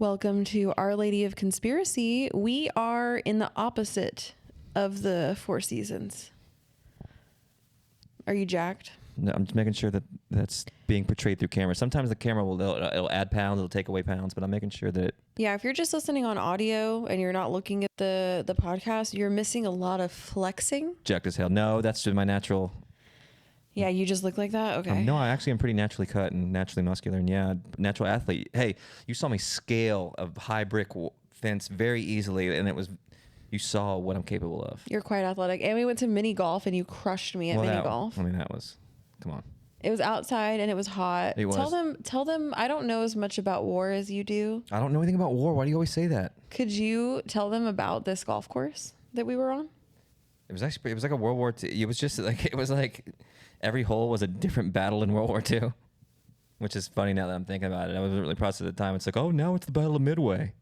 Welcome to Our Lady of Conspiracy. We are in the opposite of the Four Seasons. Are you jacked? No, I'm just making sure that that's being portrayed through camera. Sometimes the camera it'll add pounds, it'll take away pounds, but I'm making sure that Yeah, if you're just listening on audio and you're not looking at the podcast, you're missing a lot of flexing. jacked as hell. No, that's just my natural. Yeah, you just look like that? Okay. No, I actually am pretty naturally cut and naturally muscular, and yeah, natural athlete. Hey, you saw me scale a high brick fence very easily, and you saw what I'm capable of. You're quite athletic. And we went to mini golf and you crushed me at mini golf. I mean, that was, come on. It was outside and it was hot. It was. Tell them I don't know as much about war as you do. I don't know anything about war. Why do you always say that? Could you tell them about this golf course that we were on? It was like a World War II. It was like every hole was a different battle in World War II, which is funny now that I'm thinking about it. I wasn't really processing at the time. It's like, oh, now it's the Battle of Midway.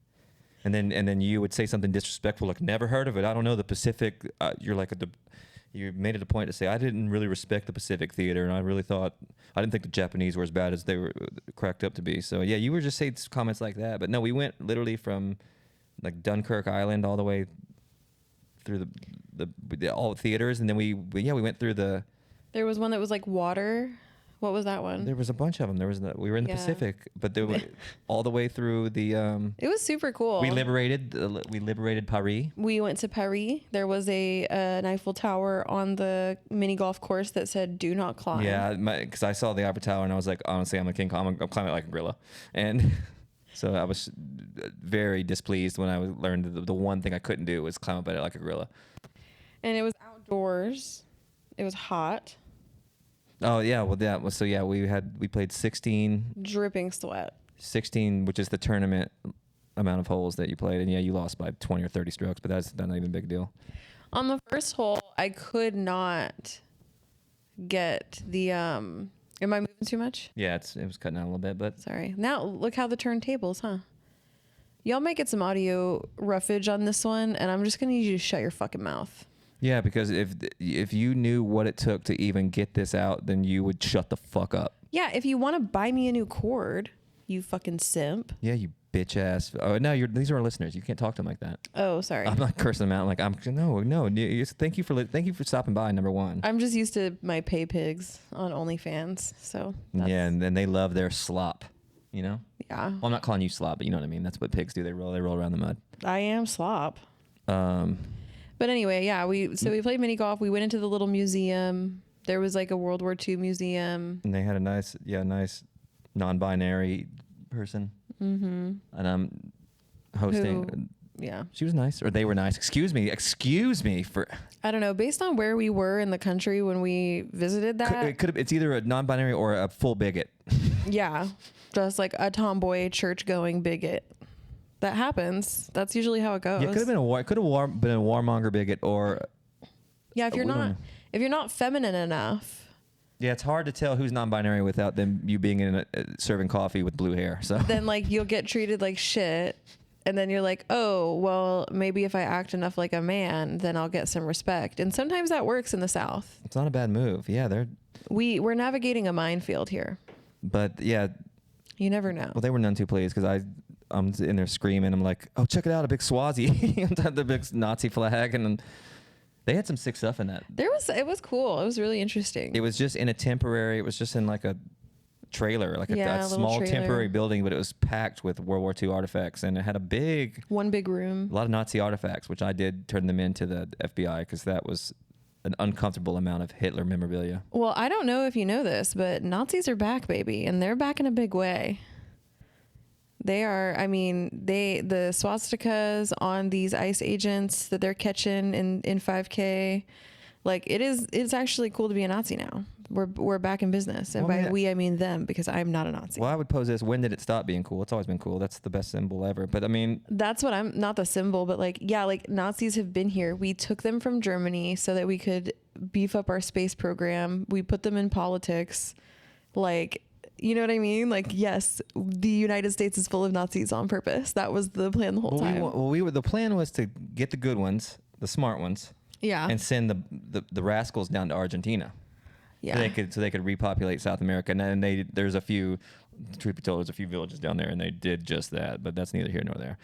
And then you would say something disrespectful, like, never heard of it. I don't know the Pacific. You made it a point to say, I didn't really respect the Pacific Theater, and I didn't think the Japanese were as bad as they were cracked up to be. So yeah, you were just saying comments like that. But no, we went literally from like Dunkirk Island all the way through all the theaters, and then we went through the. There was one that was like water. What was that one? There was a bunch of them. We were in the Pacific, but they were all the way through the. It was super cool. We liberated Paris. We went to Paris. There was an Eiffel Tower on the mini golf course that said "Do not climb." Yeah, because I saw the Eiffel Tower and I was like, honestly, I'm a king. I'm climbing like a gorilla, and so I was very displeased when I learned that the one thing I couldn't do was climb up it like a gorilla. And it was outdoors. It was hot. Oh yeah, we played 16. Dripping sweat. 16, which is the tournament amount of holes that you played, and yeah, you lost by 20 or 30 strokes, but that's not even a big deal. On the first hole, I could not get the Am I moving too much? Yeah, it was cutting out a little bit, but Sorry. Now look how the turntables, huh? Y'all might get some audio roughage on this one, and I'm just gonna need you to shut your fucking mouth. yeah, because if you knew what it took to even get this out, then you would shut the fuck up. Yeah, if you want to buy me a new cord, you fucking simp. Yeah, you bitch ass. Oh no, these are our listeners. You can't talk to them like that. Oh, sorry. I'm not cursing them out. Like no. Thank you for stopping by. Number one. I'm just used to my pay pigs on OnlyFans, so yeah, and then they love their slop. You know. Yeah. Well, I'm not calling you slop, but you know what I mean. That's what pigs do. They roll around the mud. I am slop. But anyway, yeah, we played mini golf. We went into the little museum. There was like a World War II museum. And they had a nice non-binary person. Mm-hmm. And I'm hosting. Yeah. She was nice, or they were nice. Excuse me for. I don't know. Based on where we were in the country when we visited that, It's either a non-binary or a full bigot. Yeah, just like a tomboy church-going bigot. That happens. That's usually how it goes. Yeah, it could have been a warmonger bigot, or. Yeah, if you're not feminine enough. Yeah, it's hard to tell who's non-binary without you being in serving coffee with blue hair. So then, like, you'll get treated like shit, and then you're like, oh, well, maybe if I act enough like a man, then I'll get some respect. And sometimes that works in the South. It's not a bad move. Yeah, we're navigating a minefield here. But yeah, you never know. Well, they were none too pleased because I'm in there screaming. I'm like, oh, check it out, a big Swazi, the big Nazi flag, and they had some sick stuff in that. It was cool. It was really interesting. It was just in it was just in like a trailer, like a small trailer. Temporary building, but it was packed with World War II artifacts, and it had one big room, a lot of Nazi artifacts, which I did turn them into the FBI because that was an uncomfortable amount of Hitler memorabilia. Well, I don't know if you know this, but Nazis are back, baby, and they're back in a big way. They are, I mean, the swastikas on these ICE agents that they're catching in 5K, like it's actually cool to be a Nazi now. We're back in business. And by we, I mean them, because I'm not a Nazi. Well, I would pose this, when did it stop being cool? It's always been cool. That's the best symbol ever. But I mean, that's what I'm, not the symbol, but like, yeah, like Nazis have been here. We took them from Germany so that we could beef up our space program. We put them in politics. Like, you know what I mean? Like, yes, the United States is full of Nazis on purpose. That was the plan the whole time. The plan was to get the good ones, the smart ones, yeah, and send the rascals down to Argentina. Yeah, so they could repopulate South America. And then there's a few Truth be told, there's a few villages down there, and they did just that, but that's neither here nor there.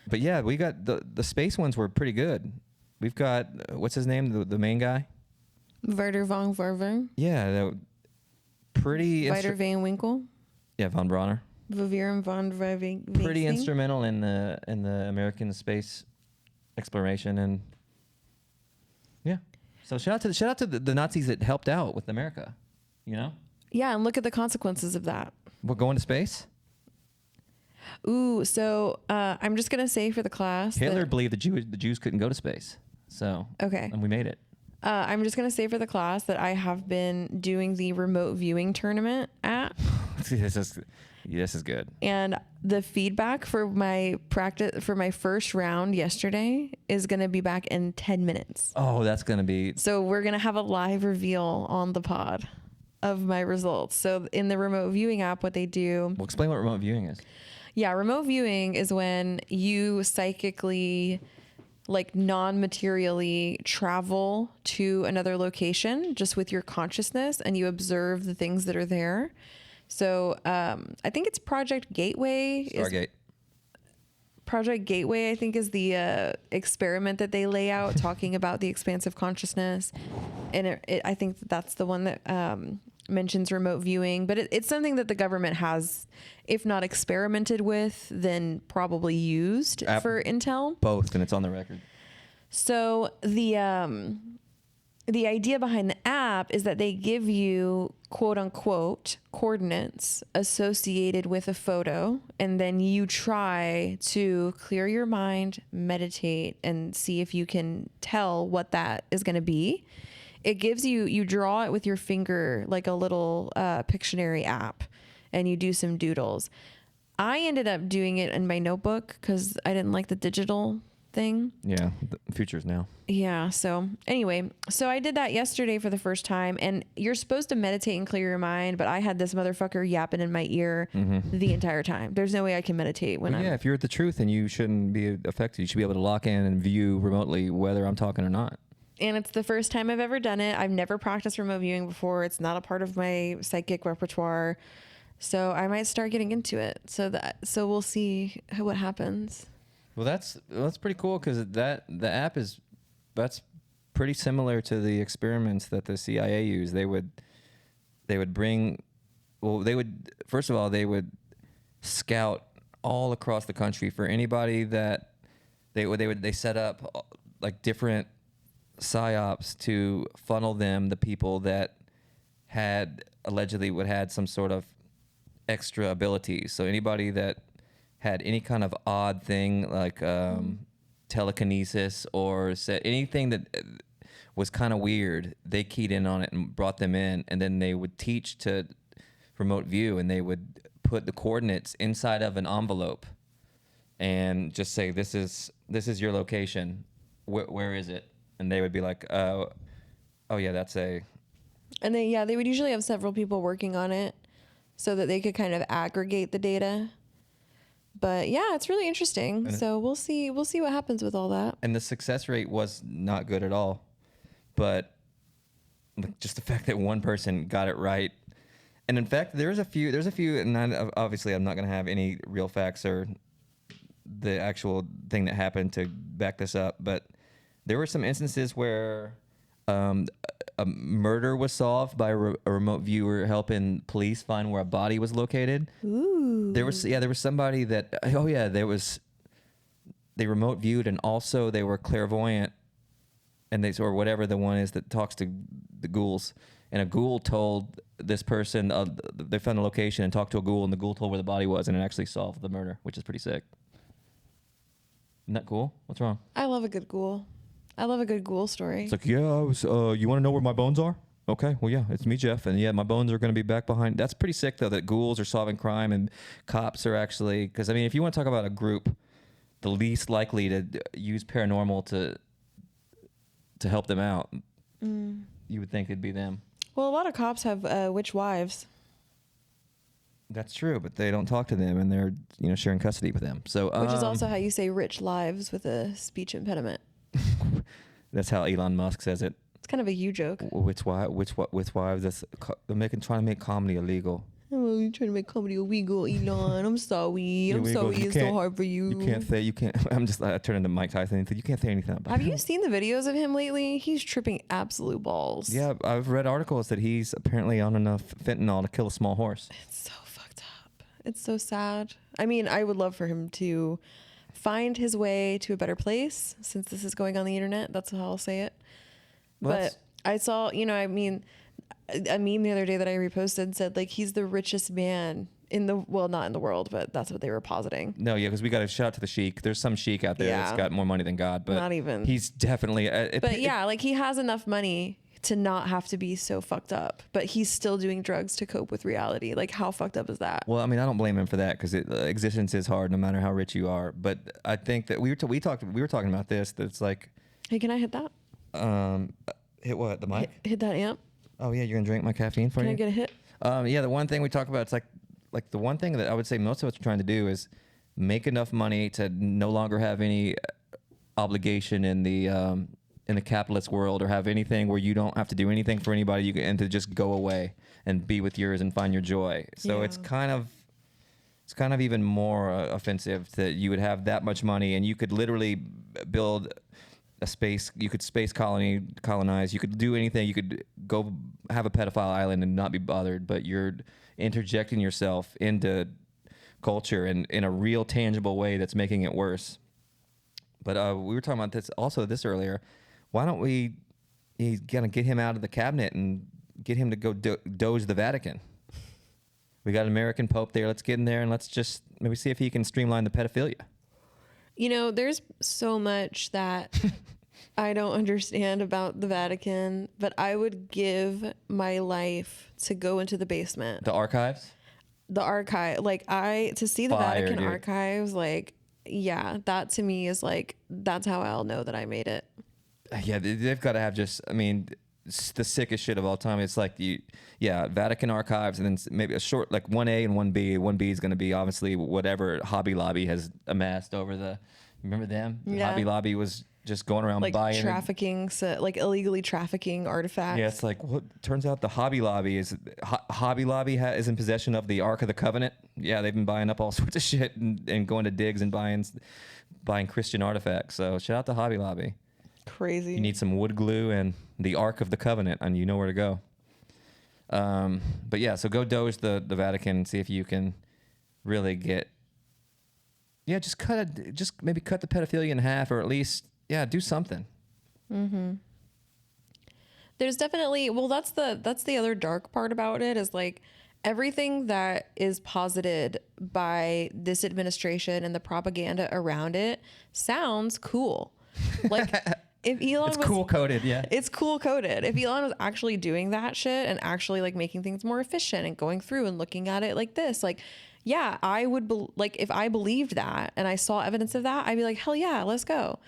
But yeah, we got the space ones were pretty good. We've got what's his name, the main guy? Werder von Verver. Yeah, pretty. Werder van Winkle. Yeah, von Bronner. Vivian von Viving. Pretty instrumental in the American space exploration, and yeah. So shout out to the Nazis that helped out with America. You know. Yeah, and look at the consequences of that. We're going to space. Ooh, so I'm just gonna say for the class, Hitler believed the Jews couldn't go to space. So okay, and we made it. I'm just gonna say for the class that I have been doing the remote viewing tournament app. This is good. And the feedback for my practice for my first round yesterday is gonna be back in 10 minutes. Oh, that's gonna be. So we're gonna have a live reveal on the pod of my results. So in the remote viewing app, what they do. Well, explain what remote viewing is. Yeah, remote viewing is when you psychically, like non-materially travel to another location just with your consciousness and you observe the things that are there. So I think it's Project Gateway. Stargate. Project Gateway, I think, is the experiment that they lay out talking about the expansive consciousness. And I think that's the one that mentions remote viewing. But it's something that the government has, if not experimented with, then probably used for intel. Both, and it's on the record. So the idea behind the app is that they give you quote unquote coordinates associated with a photo, and then you try to clear your mind, meditate, and see if you can tell what that is going to be. It gives you draw it with your finger like a little Pictionary app, and you do some doodles. I ended up doing it in my notebook because I didn't like the digital thing. Yeah, the future's now. Yeah. So anyway, so I did that yesterday for the first time, and you're supposed to meditate and clear your mind, but I had this motherfucker yapping in my ear the entire time. There's no way I can meditate when I'm... Yeah, if you're at the truth and you shouldn't be affected, you should be able to lock in and view remotely whether I'm talking or not. And it's the first time I've ever done it. I've never practiced remote viewing before. It's not a part of my psychic repertoire. So I might start getting into it. So we'll see what happens. Well, that's pretty cool because the app that's pretty similar to the experiments that the CIA used. They would first of all they would scout all across the country for anybody that they set up like different psyops to funnel them the people that had some sort of extra abilities. So anybody that had any kind of odd thing like telekinesis or said anything that was kind of weird, they keyed in on it and brought them in, and then they would teach to remote view, and they would put the coordinates inside of an envelope and just say, this is your location. Where is it? And they would be like, oh yeah, that's a... And they would usually have several people working on it so that they could kind of aggregate the data. But yeah, it's really interesting. So we'll see what happens with all that. And the success rate was not good at all. But just the fact that one person got it right. And in fact, there's a few, and obviously I'm not going to have any real facts or the actual thing that happened to back this up, but there were some instances where a murder was solved by a remote viewer helping police find where a body was located. Ooh. There was somebody that, they remote viewed, and also they were clairvoyant, and or whatever the one is that talks to the ghouls. And a ghoul told this person, they found the location and talked to a ghoul, and the ghoul told where the body was, and it actually solved the murder, which is pretty sick. Isn't that cool? What's wrong? I love a good ghoul. I love a good ghoul story. It's like, yeah, you want to know where my bones are? Okay, well, yeah, it's me, Jeff, and yeah, my bones are going to be back behind. That's pretty sick, though, that ghouls are solving crime and cops are actually, because, I mean, if you want to talk about a group, the least likely to use paranormal to help them out, you would think it'd be them. Well, a lot of cops have witch wives. That's true, but they don't talk to them, and they're sharing custody with them. So, which is also how you say rich lives with a speech impediment. That's how Elon Musk says it. It's kind of a you joke. With wives, that's trying to make comedy illegal. Oh, you're trying to make comedy illegal, Elon. I'm sorry. I'm Illegal. sorry. You It's so can't- hard for you. You can't say you can't. I turn into Mike Tyson and said you can't say anything about Have him. you seen the videos of him lately? He's tripping absolute balls. Yeah, I've read articles that he's apparently on enough fentanyl to kill a small horse. It's so fucked up. It's so sad. I mean, I would love for him to find his way to a better place since this is going on the internet. That's how I'll say it. Well, But I saw, I mean, a meme the other day that I reposted said like he's the richest man in the, well, not in the world, but that's what they were positing. No, yeah, because we got to shout out to the sheik. There's some sheik out there that's Yeah. got more money than God, but Not even. he's definitely. But yeah, like he has enough money to not have to be so fucked up, but he's still doing drugs to cope with reality. Like how fucked up is that? Well, I mean, I don't blame him for that because existence is hard, no matter how rich you are. But I think that we were talking about this. That it's like, Hey, can I hit that? hit what, the mic? Hit that amp? Oh yeah, you're gonna drink my caffeine for Can you? I get a hit? Yeah, the one thing we talk about, it's like the one thing that I would say most of us are trying to do is make enough money to no longer have any obligation in the capitalist world or have anything where you don't have to do anything for anybody. You can, and to just go away and be with yours and find your joy. So Yeah. it's kind of even more offensive that you would have that much money and you could literally build a space. You could colonize. You could do anything. You could go have a pedophile island and not be bothered. But you're interjecting yourself into culture and in a real tangible way that's making it worse. But we were talking about this earlier. Why don't he's gonna get him out of the cabinet and get him to go doge the Vatican? We got an American Pope there. Let's get in there and let's just maybe see if he can streamline the pedophilia. There's so much that I don't understand about the Vatican, but I would give my life to go into the basement. The archives? The archive, to see the Fire, Vatican dude. archives, yeah, that to me is that's how I'll know that I made it. Yeah, they've got to have the sickest shit of all time. It's like Vatican archives, and then maybe a short 1A and 1B. 1B is going to be obviously whatever Hobby Lobby has amassed over the. Remember them? Yeah. Hobby Lobby was just going around buying trafficking, illegally trafficking artifacts. Yeah, it's like what turns out the Hobby Lobby is is in possession of the Ark of the Covenant. Yeah, they've been buying up all sorts of shit and going to digs and buying Christian artifacts. So shout out to Hobby Lobby. Crazy. You need some wood glue and the Ark of the Covenant, and you know where to go. But yeah, so go doge the Vatican and see if you can really get. Yeah, just maybe cut the pedophilia in half, or at least do something. Mm-hmm. There's definitely that's the other dark part about it is everything that is posited by this administration and the propaganda around it sounds cool. If Elon It's was cool coded, yeah. It's cool coded. If Elon was actually doing that shit and actually making things more efficient and going through and looking at it like this, yeah, I would if I believed that and I saw evidence of that, I'd be like, hell yeah, let's go.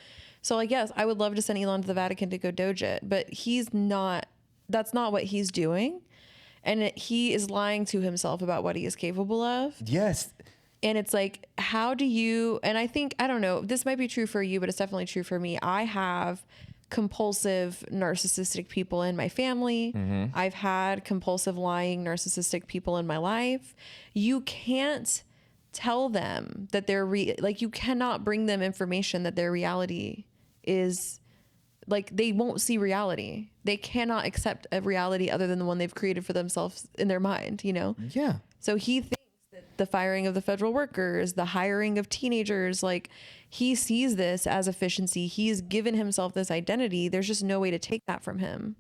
So yes, I would love to send Elon to the Vatican to go doge it, but that's not what he's doing. And he is lying to himself about what he is capable of. Yes. And it's how do you, and I don't know, this might be true for you, but it's definitely true for me. I have compulsive narcissistic people in my family. Mm-hmm. I've had compulsive lying narcissistic people in my life. You can't tell them that they're you cannot bring them information that their reality is they won't see reality. They cannot accept a reality other than the one they've created for themselves in their mind, Yeah. So he thinks that the firing of the federal workers, the hiring of teenagers, he sees this as efficiency. He's given himself this identity. There's just no way to take that from him.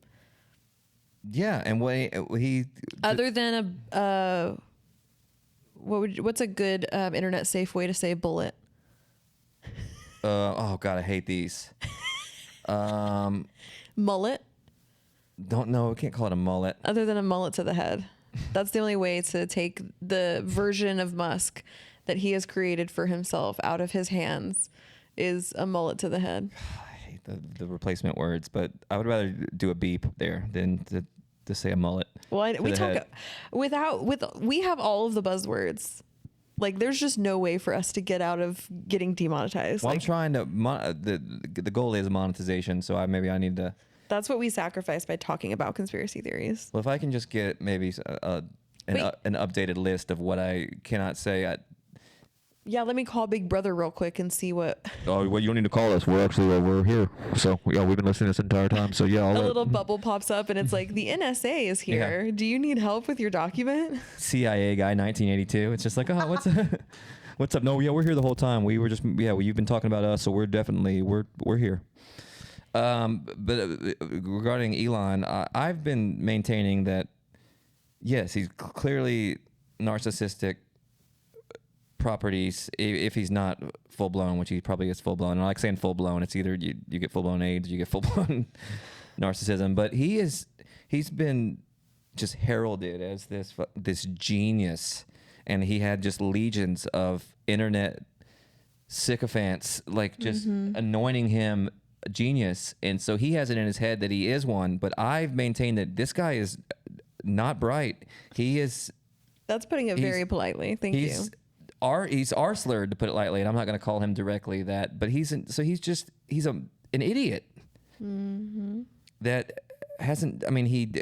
Yeah, and Other than what's a good internet safe way to say bullet? oh god, I hate these. Mullet. Don't know. We can't call it a mullet. Other than a mullet to the head. That's the only way to take the version of Musk that he has created for himself out of his hands is a mullet to the head. I hate the replacement words, but I would rather do a beep there than to say a mullet. Well, we have all of the buzzwords. There's just no way for us to get out of getting demonetized. Well, I'm trying to. The goal is monetization, so I need to. That's what we sacrifice by talking about conspiracy theories. Well, if I can just get maybe an updated list of what I cannot say. Yeah, let me call Big Brother real quick and see what. Oh, well, you don't need to call us. We're actually we're here. So yeah, we've been listening this entire time. So yeah, A little bubble pops up and it's like, the NSA is here. Do you need help with your document? CIA guy, 1982. It's just like, oh, what's up? No, yeah, we're here the whole time. We were just you've been talking about us, so we're definitely we're here. But regarding Elon, I've been maintaining that yes, he's clearly narcissistic properties if he's not full blown, which he probably is full blown. And I like saying full blown. It's either you get full blown AIDS, you get full blown narcissism. But he's been just heralded as this genius, and he had just legions of internet sycophants like just anointing him a genius. And so he has it in his head that he is one. But I've maintained that this guy is not bright. He is. That's putting it very politely. Thank you. He's R-slurred, to put it lightly, and I'm not going to call him directly that, but he's an idiot that hasn't. I mean,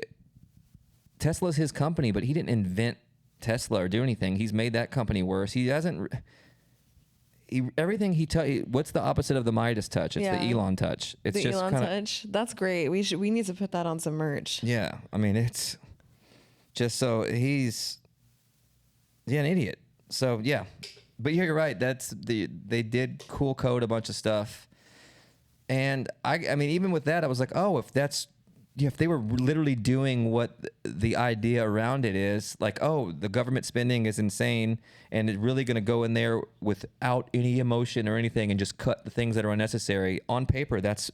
Tesla's his company, but he didn't invent Tesla or do anything. He's made that company worse. He hasn't. Everything what's the opposite of the Midas touch? It's the Elon touch. It's the just Elon touch. That's great. We need to put that on some merch. Yeah, I mean, it's just so he's an idiot. So yeah, but you're right. They did cool code a bunch of stuff, and I mean, even with that, I was like, oh, if they were literally doing what the idea around it is, like, oh, the government spending is insane, and it's really going to go in there without any emotion or anything, and just cut the things that are unnecessary on paper. That's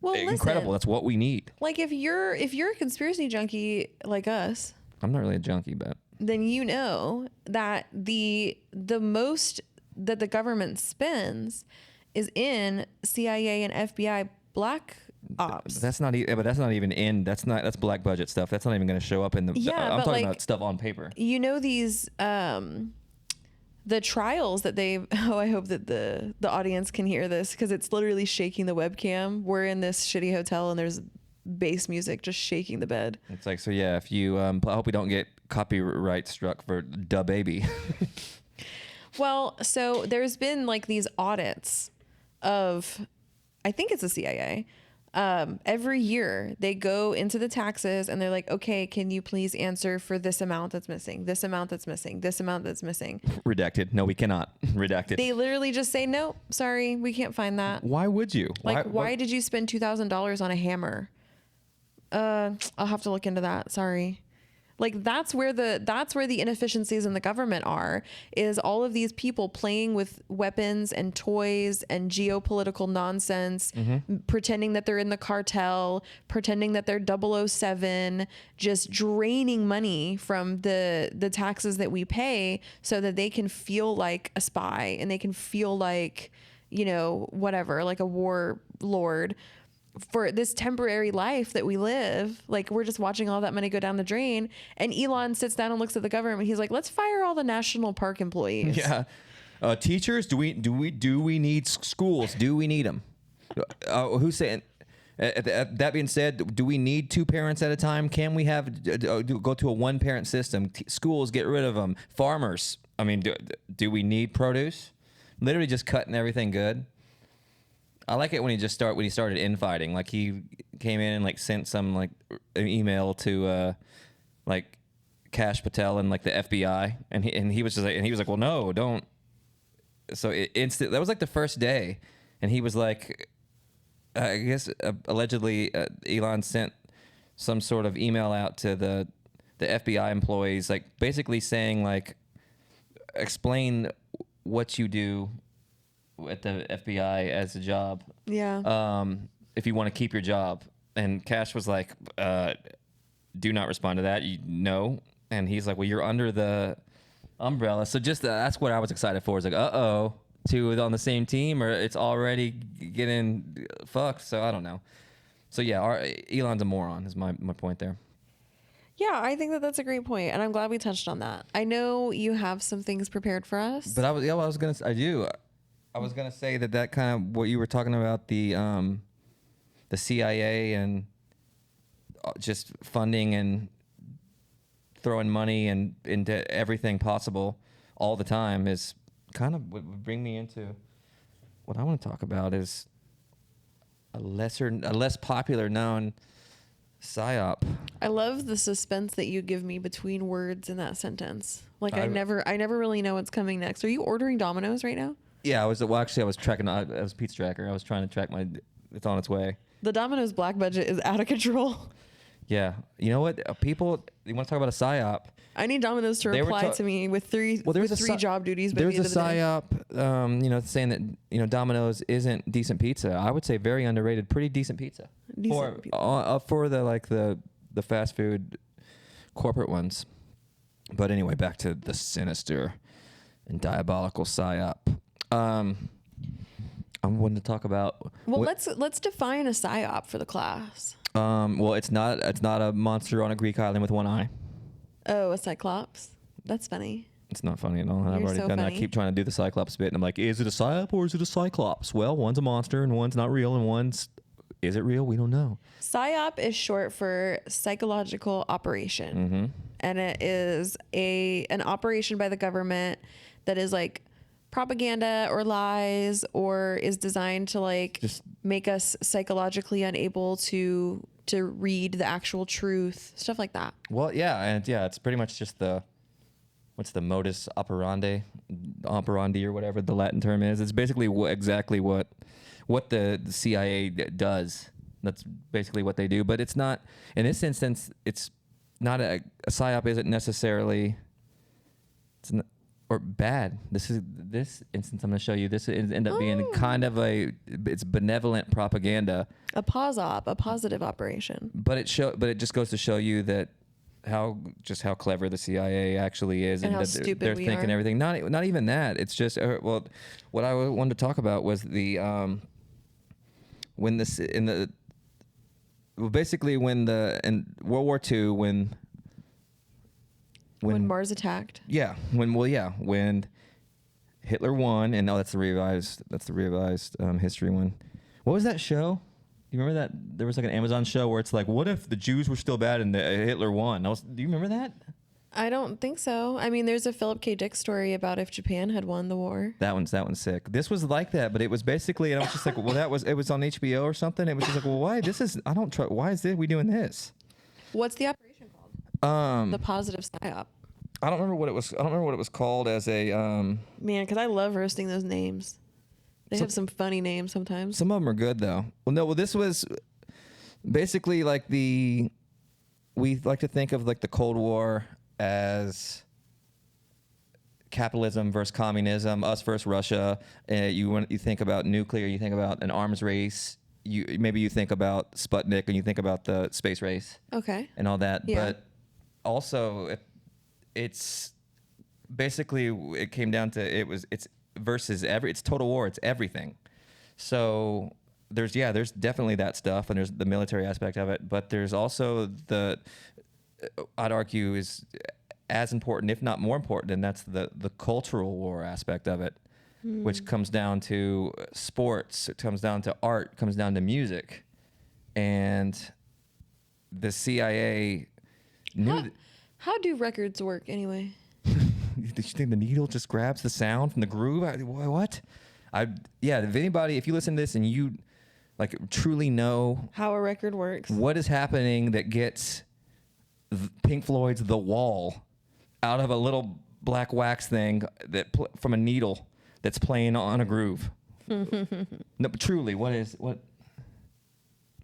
incredible. That's what we need. Like if you're a conspiracy junkie like us, I'm not really a junkie, but. Then you know that the most that the government spends is in CIA and FBI black ops. That's not even in. That's black budget stuff. That's not even going to show up in the. Yeah, I'm talking about stuff on paper. You know these the trials that they've. Oh, I hope that the audience can hear this because it's literally shaking the webcam. We're in this shitty hotel and there's bass music just shaking the bed. It's like, so yeah, if you I hope we don't get copyright struck for Da Baby. Well, so there's been like these audits of, I think it's the CIA. Every year they go into the taxes and they're like, okay, can you please answer for this amount that's missing, this amount that's missing, this amount that's missing. Redacted. No, we cannot. Redacted. They literally just say, no, sorry, we can't find that. Why would you? Like, why did you spend $2,000 on a hammer? I'll have to look into that. Sorry. Like that's where the inefficiencies in the government is all of these people playing with weapons and toys and geopolitical nonsense, pretending that they're in the cartel, pretending that they're 007, just draining money from the taxes that we pay so that they can feel like a spy and they can feel like, whatever, like a warlord. For this temporary life that we live, like we're just watching all that money go down the drain. And Elon sits down and looks at the government. He's like, let's fire all the national park employees. Yeah. Teachers, do we need schools? Do we need them? Who's saying? That being said, do we need two parents at a time? Can we go to a one parent system? Schools, get rid of them. Farmers, I mean, do we need produce? Literally just cutting everything good. I like it when he started infighting. Like he came in and like sent some like an email to like Kash Patel and like the FBI, and he was like, well, no, don't. So that was like the first day, and he was like, I guess allegedly Elon sent some sort of email out to the FBI employees, like basically saying like, explain what you do at the FBI as a job. Yeah. If you want to keep your job. And Kash was like, do not respond to that. No. And he's like, well, you're under the umbrella. So just that's what I was excited for. It's like, two on the same team, or it's already getting fucked. So I don't know. So yeah, Elon's a moron is my point there. Yeah, I think that's a great point, and I'm glad we touched on that. I know you have some things prepared for us. But I was gonna say that kind of what you were talking about, the CIA and just funding and throwing money and into everything possible all the time is kind of what would bring me into what I want to talk about is a less popular known psyop. I love the suspense that you give me between words in that sentence. Like I never really know what's coming next. Are you ordering Domino's right now? Yeah, I was tracking. I was Pizza Tracker. I was trying to track it's on its way. The Domino's black budget is out of control. Yeah. You know what? People, you want to talk about a psyop? I need Domino's to reply to me with three job duties. By There's the end a of the psyop, saying that, Domino's isn't decent pizza. I would say very underrated, pretty decent pizza. For the fast food corporate ones. But anyway, back to the sinister and diabolical psyop. I'm wanting to talk about. Well, let's define a psyop for the class. Well, it's not a monster on a Greek island with one eye. Oh, a cyclops. That's funny. It's not funny at all. I've already so done that. I funny. keep trying to do the cyclops bit, and I'm like, is it a psyop or is it a cyclops? Well, one's a monster and one's not real, and is it real? We don't know. PSYOP is short for psychological operation. Mm-hmm. And it is an operation by the government that is like propaganda or lies, or is designed to just make us psychologically unable to read the actual truth, stuff like that. Well, yeah, it's pretty much just what's the modus operandi or whatever the Latin term is. It's basically exactly what the CIA does. That's basically what they do. But it's not, in this instance, it's not a psyop isn't necessarily or bad. This instance I'm going to show you. This end up being kind of it's benevolent propaganda. A POSOP, a positive operation. But it just goes to show you that how clever the CIA actually is, and how stupid they're we thinking are. everything. Not even that. It's just what I wanted to talk about was in World War II when Mars attacked. Yeah, when Hitler won, and that's the revised history one. What was that show? You remember that? There was like an Amazon show where it's like, what if the Jews were still bad and Hitler won? Do you remember that? I don't think so. I mean, there's a Philip K. Dick story about if Japan had won the war. That one's sick. This was like that, but it was basically, and I was just like, well, it was on HBO or something. It was just like, well, why? Why is we doing this? What's the operation called? The positive psyop. I don't remember what it was called as a. Man, because I love roasting those names. They have some funny names sometimes. Some of them are good though. Well, this was basically we like to think of like the Cold War as capitalism versus communism, us versus Russia. You think about nuclear, you think about an arms race. You think about Sputnik, and you think about the space race. Okay. And all that, yeah. But also it's basically it came down to it's versus it's total war. It's everything. So there's definitely that stuff, and there's the military aspect of it, but there's also I'd argue is as important, if not more important, and that's the cultural war aspect of it, which comes down to sports, it comes down to art, comes down to music, and the CIA knew. How do records work anyway? You think the needle just grabs the sound from the groove? What? If you listen to this and you truly know how a record works, what is happening that gets Pink Floyd's The Wall out of a little black wax thing from a needle that's playing on a groove. No, but truly, what?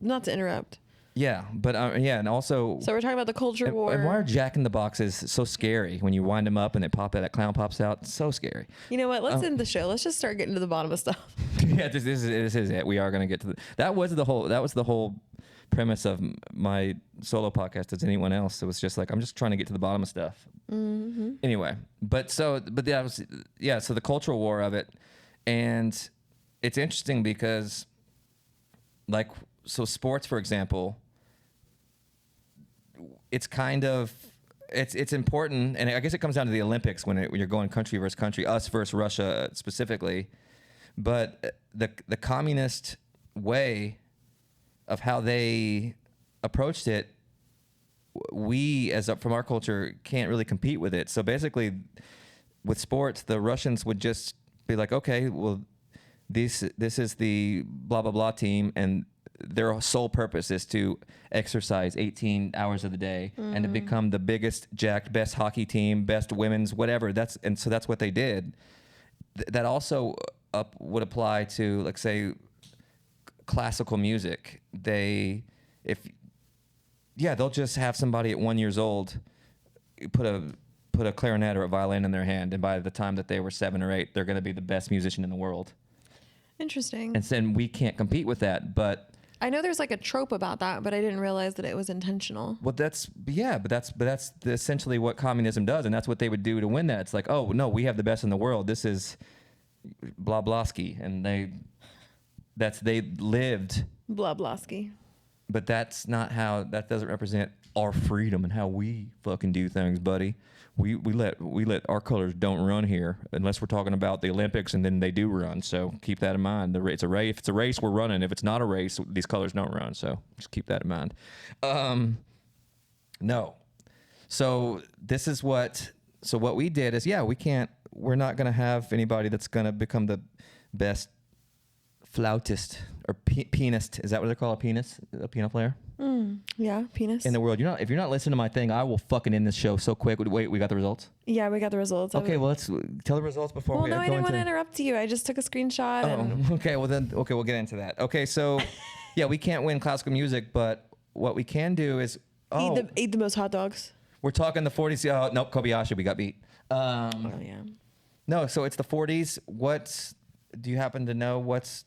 Not to interrupt. Yeah, but and also. So we're talking about the culture war. And why are Jack in the Boxes so scary when you wind them up and that clown pops out? It's so scary. You know what? Let's end the show. Let's just start getting to the bottom of stuff. Yeah, this is it. We are going to get to that was the whole premise of my solo podcast as anyone else. It was just like, I'm just trying to get to the bottom of stuff. Mm-hmm. Anyway, so the cultural war of it, and it's interesting because sports, for example, it's kind of it's important, and I guess it comes down to the Olympics when you're going country versus country, us versus Russia specifically. But the communist way of how they approached it we from our culture can't really compete with it. So basically, with sports, the Russians would just be like, okay, well, this is the blah blah blah team, and their sole purpose is to exercise 18 hours of the day and to become the biggest, jacked, best hockey team, best women's, whatever. So that's what they did. That also would apply to, like, say, classical music. They'll just have somebody at 1 year old put a clarinet or a violin in their hand, and by the time that they were 7 or 8, they're going to be the best musician in the world. Interesting. And then we can't compete with that, but I know there's like a trope about that, but I didn't realize that it was intentional. well, that's essentially what communism does, and that's what they would do to win that. It's like, oh no, we have the best in the world. This is blah blahski, and they lived Blablowski. But that doesn't represent our freedom and how we fucking do things, buddy. We let our colors don't run here unless we're talking about the Olympics, and then they do run. So keep that in mind. It's a race. If it's a race, we're running. If it's not a race, these colors don't run. So just keep that in mind. No. So this is what we did is, we're not going to have anybody that's going to become the best flautist or pianist. Is that what they call a piano player? Yeah, penis. In the world. If you're not listening to my thing, I will fucking end this show so quick. Wait, we got the results? Yeah, we got the results. Okay, well, let's tell the results before we go into... I didn't want to interrupt you. I just took a screenshot. Okay, we'll get into that. Okay, so, yeah, we can't win classical music, but what we can do is... Eat the most hot dogs. We're talking the 40s. Oh, nope, Kobayashi, we got beat. Yeah. No, so it's the 40s. Do you happen to know what's...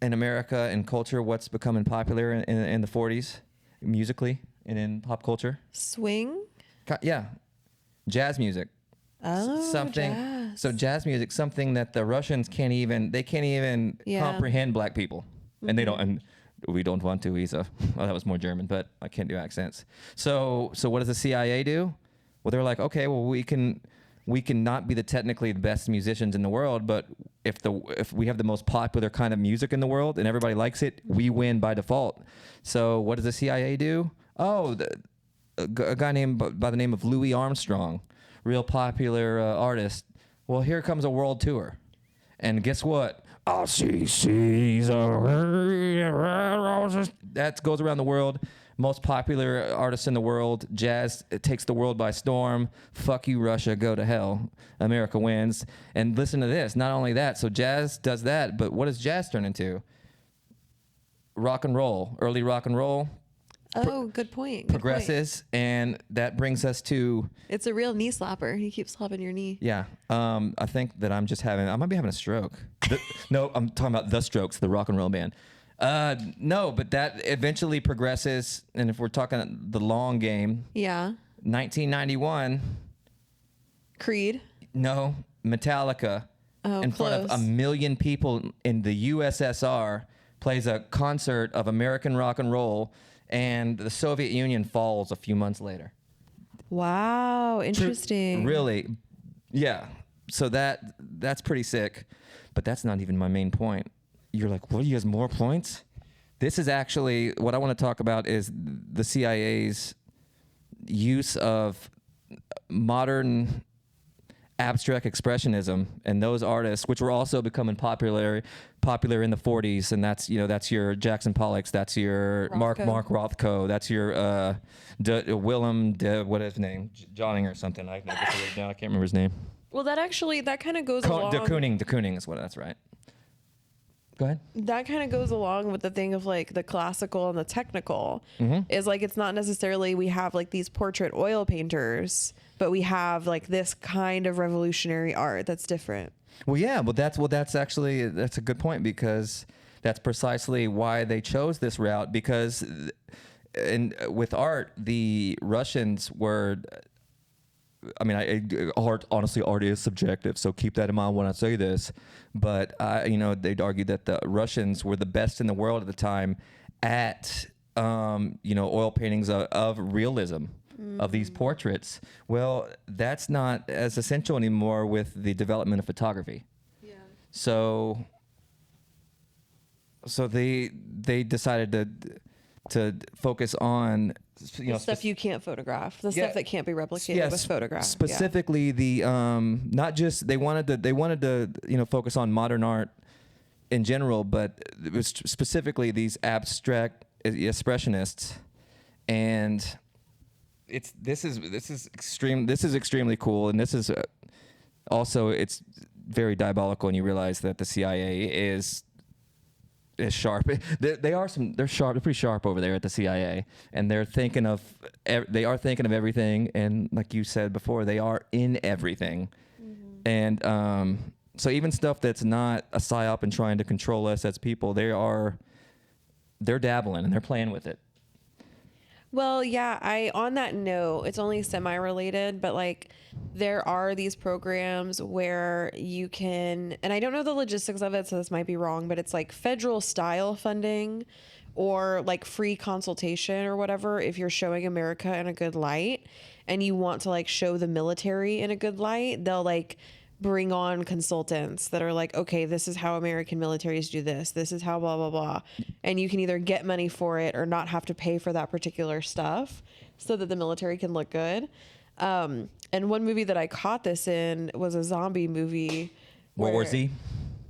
in America and culture, what's becoming popular in the 40s musically and in pop culture? Swing? Yeah. Jazz music. Oh, jazz. So jazz music, something that the Russians can't even comprehend black people. And they don't, and we don't want to either. Well, that was more German, but I can't do accents. So what does the CIA do? Well, they're like, okay, well, we can not be technically the best musicians in the world, but if we have the most popular kind of music in the world and everybody likes it, we win by default. So what does the CIA do? Oh, a guy named by the name of Louis Armstrong, real popular artist. Well, here comes a world tour, and guess what? All she sees that goes around the world. Most popular artists in the world. Jazz, it takes the world by storm. Fuck you, Russia. Go to hell. America wins. And listen to this. Not only that, so jazz does that, but what does jazz turn into? Rock and roll. Early rock and roll. Oh, good point. Progresses, and that brings us to... It's a real knee slapper. He keeps slapping your knee. Yeah. I think that I might be having a stroke. No, I'm talking about The Strokes, the rock and roll band. No, but that eventually progresses, and if we're talking the long game... Yeah. 1991... Creed? No, Metallica. In front of 1 million people in the USSR plays a concert of American rock and roll, and the Soviet Union falls a few months later. Wow, interesting. Really? Yeah. So that's pretty sick, but that's not even my main point. You're like, what, you has more points? This is actually, what I want to talk about is the CIA's use of modern abstract expressionism and those artists, which were also becoming popular in the 40s, and that's your Jackson Pollocks, that's your Rothko. Mark Rothko, that's your Willem what is his name, Johning or something. I can't remember his name. Well, that kind of goes along. De Kooning is what that's right. Go ahead. That kind of goes along with the thing of like the classical and the technical. Is like, it's not necessarily we have like these portrait oil painters, but we have like this kind of revolutionary art that's different. Well, yeah, that's a good point, because that's precisely why they chose this route, because with art, the Russians were... I mean, art is subjective, so keep that in mind when I say this. But they'd argue that the Russians were the best in the world at the time at oil paintings of realism, of these portraits. Well, that's not as essential anymore with the development of photography. Yeah. So they decided to focus on The stuff you can't photograph, the stuff that can't be replicated with photographs. Specifically, the not just they wanted to focus on modern art in general, but it was specifically these abstract expressionists, and this is extremely cool, and this is also it's very diabolical, and you realize that the CIA is sharp. They're sharp. They're pretty sharp over there at the CIA, and they're thinking of everything. And like you said before, they are in everything. And so even stuff that's not a psyop and trying to control us as people, they're dabbling and they're playing with it. Well, yeah, on that note, it's only semi-related, but like there are these programs where you can, and I don't know the logistics of it, so this might be wrong, but it's like federal style funding or like free consultation or whatever if you're showing America in a good light and you want to like show the military in a good light, they'll like bring on consultants that are like, okay, this is how American militaries do this. This is how blah, blah, blah. And you can either get money for it or not have to pay for that particular stuff so that the military can look good. And one movie that I caught this in was a zombie movie. World War Z?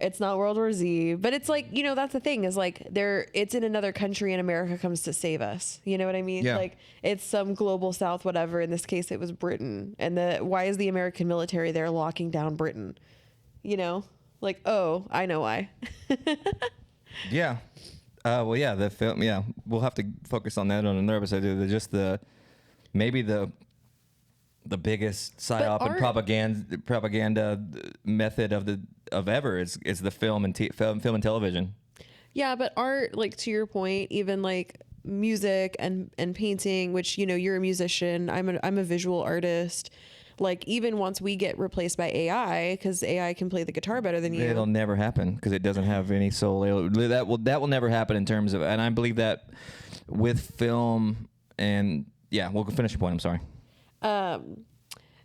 It's not World War Z, but it's like, that's the thing is like it's in another country and America comes to save us. You know what I mean? Yeah. Like it's some global South, whatever. In this case, it was Britain. And why is the American military there locking down Britain? Like, oh, I know why. Yeah. Well, yeah, the film, yeah, we'll have to focus on that on another episode. Maybe the biggest psyop and propaganda method of ever is the film and television. Yeah, but art, like to your point, even like music and painting, which you're a musician, I'm a visual artist. Like even once we get replaced by AI, because AI can play the guitar better than you, it'll never happen because it doesn't have any soul. That will never happen in terms of, and I believe that with film and yeah, we'll finish your point. I'm sorry.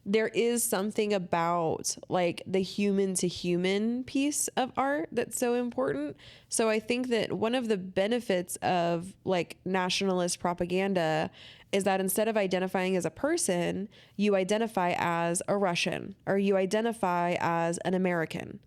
There is something about like the human to human piece of art that's so important. So I think that one of the benefits of like nationalist propaganda is that instead of identifying as a person, you identify as a Russian or you identify as an American.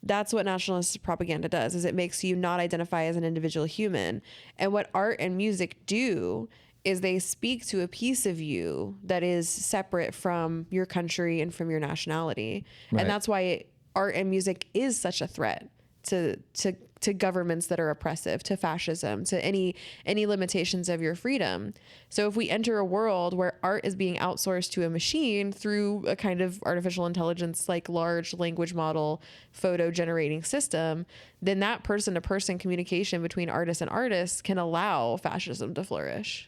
That's what nationalist propaganda does, is it makes you not identify as an individual human. And what art and music do is they speak to a piece of you that is separate from your country and from your nationality. Right. And that's why art and music is such a threat to governments that are oppressive, to fascism, to any limitations of your freedom. So if we enter a world where art is being outsourced to a machine through a kind of artificial intelligence, like large language model photo generating system, then that person to person communication between artist and artist can allow fascism to flourish.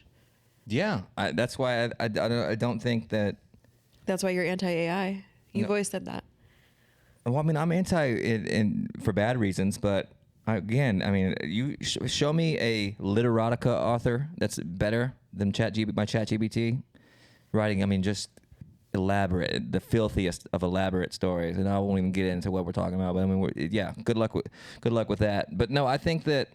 Yeah, that's why I don't think that. That's why you're anti-AI. You've always said that. Well, I mean, I'm anti for bad reasons, but you show me a literotica author that's better than my ChatGPT writing. I mean, just elaborate, the filthiest of elaborate stories, and I won't even get into what we're talking about. But I mean, good luck with that. But no, I think that.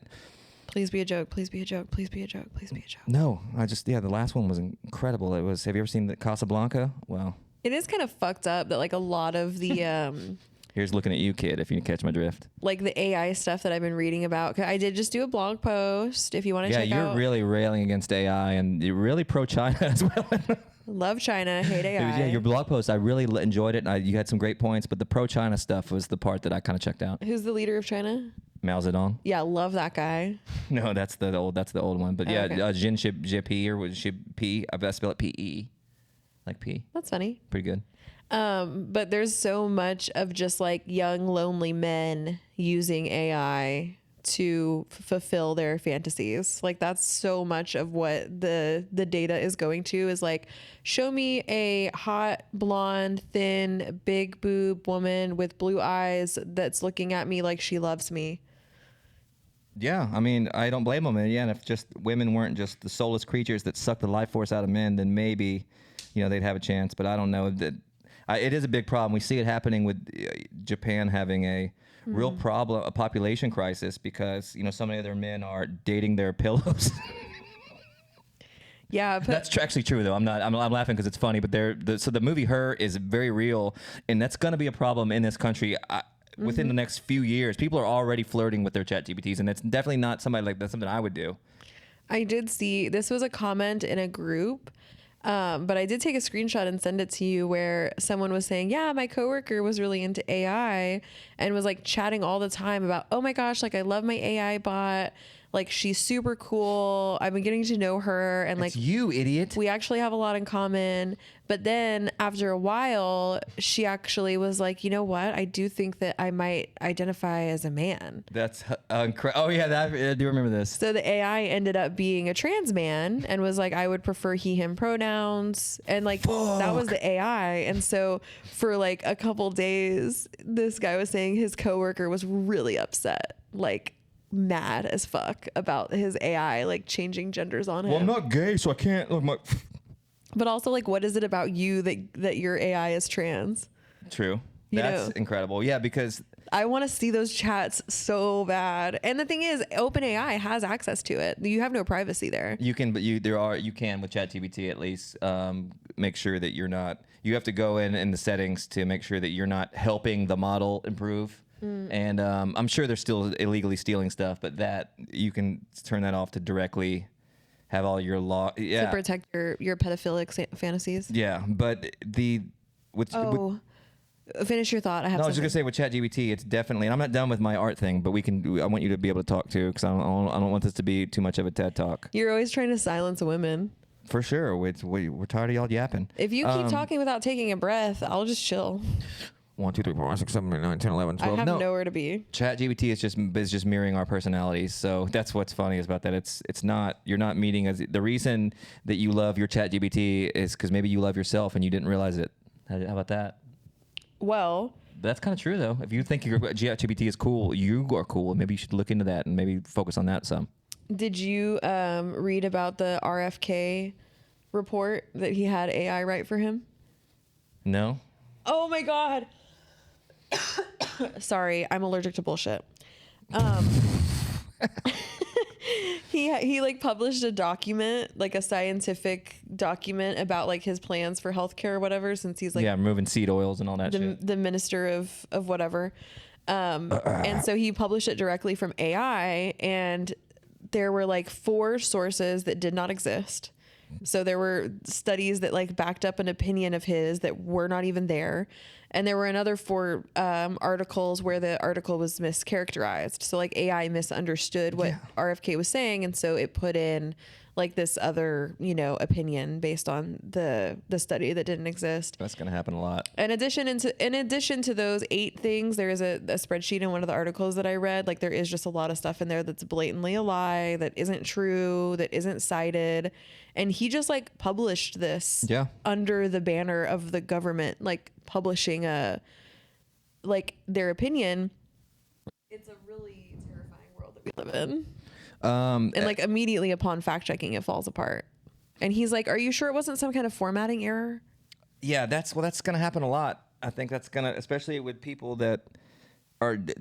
Please be a joke. Please be a joke. Please be a joke. Please be a joke. No, the last one was incredible. Have you ever seen the Casablanca? Wow. It is kind of fucked up that like a lot of the Here's looking at you, kid, if you catch my drift. Like the AI stuff that I've been reading about. I did just do a blog post if you want to check out. Yeah, you're really railing against AI and you're really pro-China as well. Love China, hate AI. Your blog post, I really enjoyed it. And you had some great points, but the pro-China stuff was the part that I kind of checked out. Who's the leader of China? Mao Zedong. Yeah, love that guy. No, that's the old one. But yeah, okay. Jin Jipi, or was she P? I spell it P-E. Like P. That's funny. Pretty good. But there's so much of just like young, lonely men using AI to fulfill their fantasies. Like that's so much of what the data is going to is like, show me a hot, blonde, thin, big boob woman with blue eyes that's looking at me like she loves me. Yeah, I mean, I don't blame them. And yeah, and if just women weren't just the soulless creatures that suck the life force out of men, then maybe, they'd have a chance. But I don't know that. It is a big problem. We see it happening with Japan having a real problem, a population crisis, because so many of their men are dating their pillows. Yeah, That's actually true though. I'm laughing because it's funny, but so the movie Her is very real, and that's going to be a problem in this country. Within the next few years, people are already flirting with their chat GPTs, and it's definitely not that's something I would do. I did see this was a comment in a group, but I did take a screenshot and send it to you where someone was saying, yeah, my coworker was really into AI and was like chatting all the time about, oh my gosh, like I love my AI bot. Like she's super cool. I've been getting to know her and It's like you idiot. we actually have a lot in common. But then after a while, she actually was like, you know what? I do think that I might identify as a man. That's incredible. Oh yeah, I do remember this. So the AI ended up being a trans man and was like, I would prefer he, him pronouns. And like, that was the AI. And so for like a couple days, this guy was saying his coworker was really upset, like mad as fuck about his AI, like changing genders on him. Well, I'm not gay, so I can't look my... But also, like, what is it about you that your AI is trans? True. You That's know. incredible. Yeah, because I want to see those chats so bad. And the thing is, OpenAI has access to it. You have no privacy there. you can, but you can with ChatGPT at least make sure that you're not. You have to go in the settings to make sure that you're not helping the model improve. And I'm sure they're still illegally stealing stuff, but that you can turn that off to directly have all your To protect your pedophilic fantasies. Yeah, but Finish your thought. I have no, I was something. just gonna say with ChatGPT, it's definitely, and I'm not done with my art thing, but I want you to be able to talk too, because I don't want this to be too much of a TED talk. You're always trying to silence women. For sure, we're tired of y'all yapping. If you keep talking without taking a breath, I'll just chill. 1, 2, 3, 4, 5, 6, 7, 8, 9, 10, 11, 12. I have nowhere to be. ChatGPT is just mirroring our personalities. So that's what's funny is about that. It's not, you're not meeting as the reason that you love your ChatGPT is because maybe you love yourself and you didn't realize it. How about that? Well, that's kind of true though. If you think your ChatGPT is cool, you are cool. Maybe you should look into that and maybe focus on that some. did you read about the RFK report that he had AI write for him? No. Oh my God. Sorry, I'm allergic to bullshit. He like published a document, like a scientific document about like his plans for healthcare or whatever, since he's like removing seed oils and all that shit. the minister of whatever. And so he published it directly from AI, and there were like 4 sources that did not exist. So there were studies that like backed up an opinion of his that were not even there. And there were another 4 articles where the article was mischaracterized. So like AI misunderstood what RFK was saying. And so it put in like this other, opinion based on the study that didn't exist. That's going to happen a lot. In addition to those 8 things, there is a spreadsheet in one of the articles that I read. Like there is just a lot of stuff in there that's blatantly a lie, that isn't true, that isn't cited. And he just like published this under the banner of the government, like publishing their opinion. It's a really terrifying world that we live in. And like immediately upon fact checking, it falls apart. And he's like, "Are you sure it wasn't some kind of formatting error?" Yeah, that's going to happen a lot. I think that's going to, especially with people that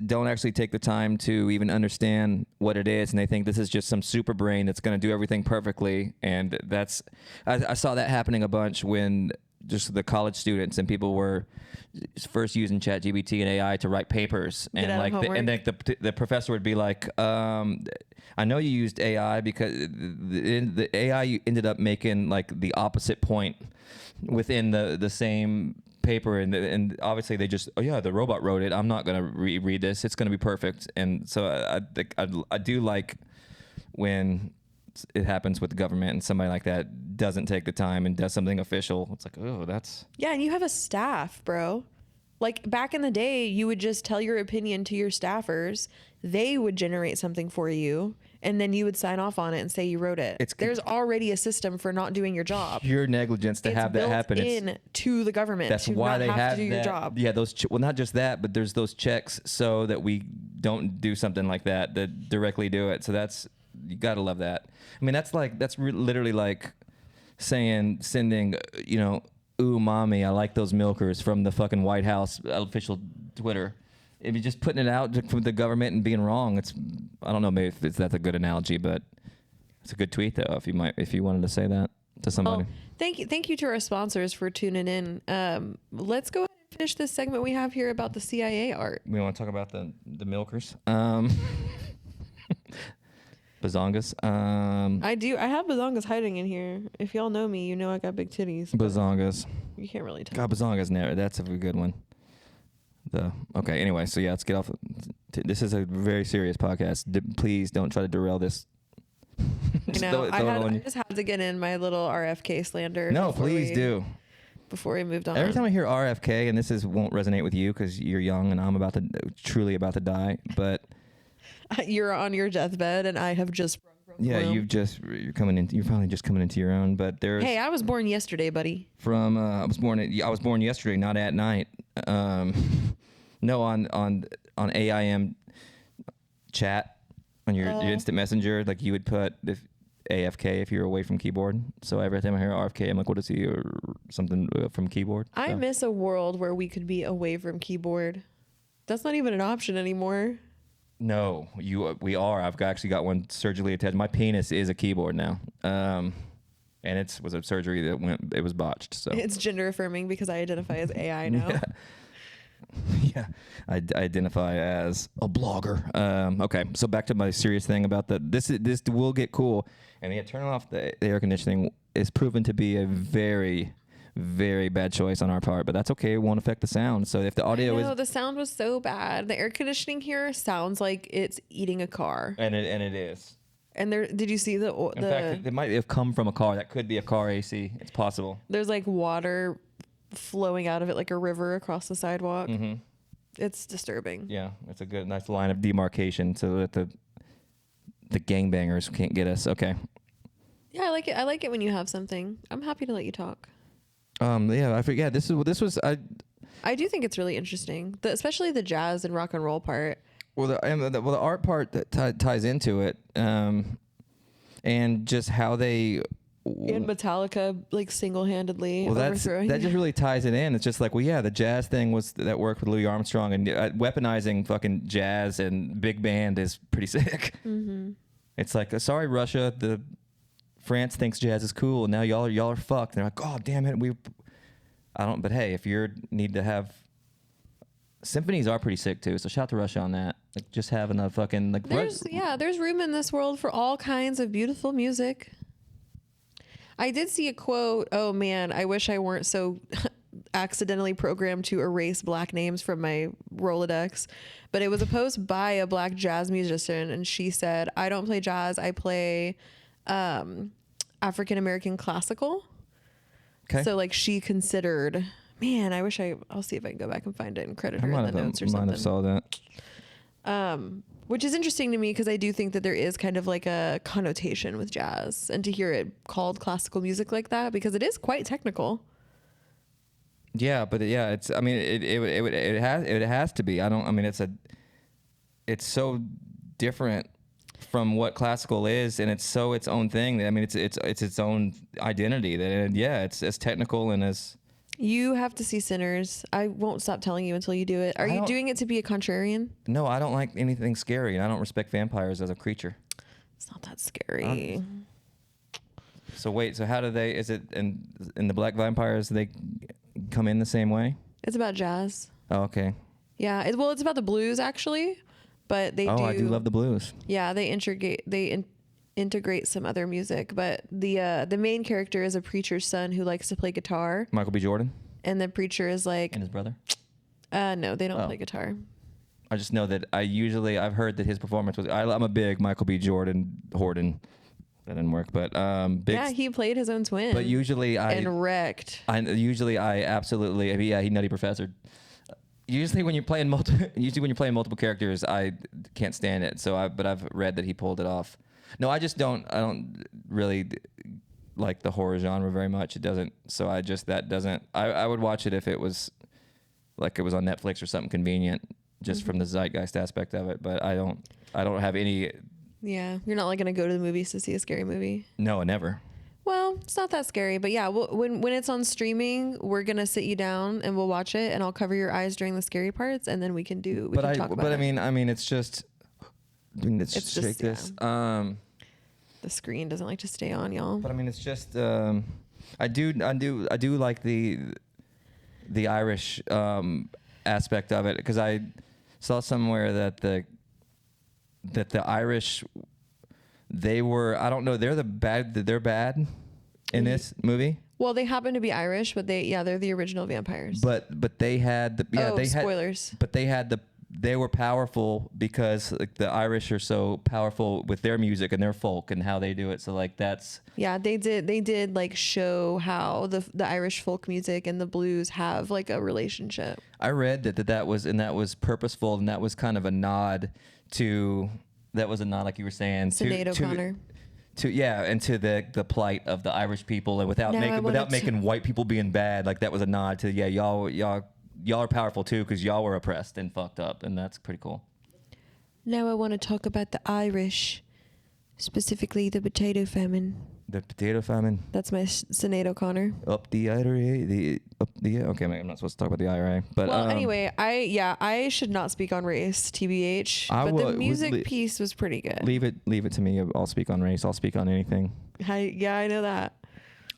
don't actually take the time to even understand what it is, and they think this is just some super brain that's going to do everything perfectly. And I saw that happening a bunch when just the college students and people were first using ChatGPT and AI to write papers, and like the professor would be like, I know you used AI because the AI ended up making like the opposite point within the same paper, and obviously they just, the robot wrote it, I'm not going to read this, it's going to be perfect. And so I do like when it happens with the government and somebody like that doesn't take the time and does something official. It's like, that's... Yeah, and you have a staff, bro. Like back in the day, you would just tell your opinion to your staffers. They would generate something for you, and then you would sign off on it and say you wrote it. There's already a system for not doing your job. Pure negligence to have that happen. It's built in to the government. That's why they have to do your job. Yeah, well, not just that, but there's those checks so that we don't do something like that directly do it. So you gotta love that. I mean, that's literally like sending, ooh, mommy, I like those milkers from the fucking White House official Twitter. If you're just putting it out from the government and being wrong, I don't know, maybe if that's a good analogy, but it's a good tweet though. If you wanted to say that. to somebody. Oh, thank you to our sponsors for tuning in. Let's go ahead and finish this segment we have here about the CIA art. We want to talk about the milkers. Bazongas. I do. I have bazongas hiding in here. If y'all know me, you know I got big titties. Bazongas. You can't really tell. God, bazongas. That's a good one. Okay. Anyway, so yeah, let's get off. This is a very serious podcast. Please don't try to derail this. I know. I just had to get in my little RFK slander. No, please do. Before we moved on. Every time I hear RFK, and this won't resonate with you because you're young and I'm truly about to die, but you're on your deathbed and I have just sprung from the womb. you're finally just coming into your own. But hey, I was born yesterday, buddy. I was born yesterday, not at night. No, on AIM chat on your instant messenger, like you would put if AFK if you're away from keyboard. So every time I hear RFK, I'm like, what is he, or something from keyboard? I So. miss a world where we could be away from keyboard. That's not even an option anymore. No, we are. I've actually got one surgically attached. My penis is a keyboard now. And it was a surgery it was botched. So it's gender affirming because I identify as AI now. Yeah, I identify as a blogger. Okay, so back to my serious thing about this will get cool. And turning off the air conditioning is proven to be a very, very bad choice on our part, but that's okay. It won't affect the sound. So if the audio the sound was so bad. The air conditioning here sounds like it's eating a car. And it is. And did you see In fact, it might have come from a car. That could be a car AC. It's possible. There's like water flowing out of it like a river across the sidewalk. Mm-hmm. It's disturbing. Yeah, it's a nice line of demarcation so that the gangbangers can't get us. Okay. Yeah, I like it. I like it when you have something. I'm happy to let you talk. Yeah, I forget. This was. I do think it's really interesting, especially the jazz and rock and roll part. Well, the art part that ties into it, and just how they. And Metallica, like single-handedly overthrowing. That just really ties it in. It's just like, well, yeah, the jazz thing that worked with Louis Armstrong, and weaponizing fucking jazz and big band is pretty sick. Mm-hmm. It's like, sorry, Russia, France thinks jazz is cool, and now y'all are fucked. And they're like, oh, damn it, but hey, if you need to have symphonies are pretty sick too. So shout out to Russia on that. Like, just having a fucking like. There's room in this world for all kinds of beautiful music. I did see a quote. Oh man, I wish I weren't so accidentally programmed to erase black names from my Rolodex. But it was a post by a black jazz musician, and she said, "I don't play jazz. I play African American classical." Okay. So like she considered. Man, I wish I'll see if I can go back and find it and credit her in the notes or something. Might have saw that. Which is interesting to me because I do think that there is kind of like a connotation with jazz, and to hear it called classical music like that, because it is quite technical. Yeah, but yeah, it's. I mean, it has to be. It's so different from what classical is, and it's so its own thing. I mean, it's its own identity. That it's as technical and as. You have to see Sinners. I won't stop telling you until you do it. Are you doing it to be a contrarian? No, I don't like anything scary, and I don't respect vampires as a creature. It's not that scary. So wait, so how do they? Is it in the black vampires? They come in the same way? It's about jazz. Oh, okay. Yeah. It's about the blues actually, but they do. Oh, I do love the blues. Yeah, they integrate some other music, but the main character is a preacher's son who likes to play guitar. Michael B. Jordan. And the preacher is like, and his brother. No, they don't play guitar. I just know that I've heard that his performance was. I'm a big Michael B. Jordan. That didn't work, but he played his own twin. But usually and wrecked. I absolutely he nutty professor. Usually when you're playing multiple characters, I can't stand it. But I've read that he pulled it off. No, I don't really like the horror genre very much. It doesn't. So I would watch it if it was like it was on Netflix or something convenient, just from the zeitgeist aspect of it. But I don't have any. Yeah, you're not like gonna go to the movies to see a scary movie. No, never. Well, it's not that scary, but yeah, when it's on streaming, we're gonna sit you down and we'll watch it, and I'll cover your eyes during the scary parts, and then we can talk about it. I mean, it's just. Let's just shake this. The screen doesn't like to stay on, y'all. But I mean, it's just I do like the Irish aspect of it, because I saw somewhere that the Irish, they were, I don't know, they're bad in this movie. Well, they happen to be Irish, but they're the original vampires. But they had spoilers. But they were powerful because like the Irish are so powerful with their music and their folk and how they do it. So like that's they did like show how the Irish folk music and the blues have like a relationship. I read that was purposeful, and that was kind of a nod to like you were saying, Sinead O'Connor. And to the plight of the Irish people, and without making white people being bad, like that was a nod to y'all are powerful too, because y'all were oppressed and fucked up, and that's pretty cool. Now I want to talk about the Irish, specifically the potato famine. The potato famine. That's my Sinead O'Connor. Up the IRA, okay, I'm not supposed to talk about the IRA, but anyway, I should not speak on race, TBH. But the music piece was pretty good. Leave it to me. I'll speak on race. I'll speak on anything. I know that.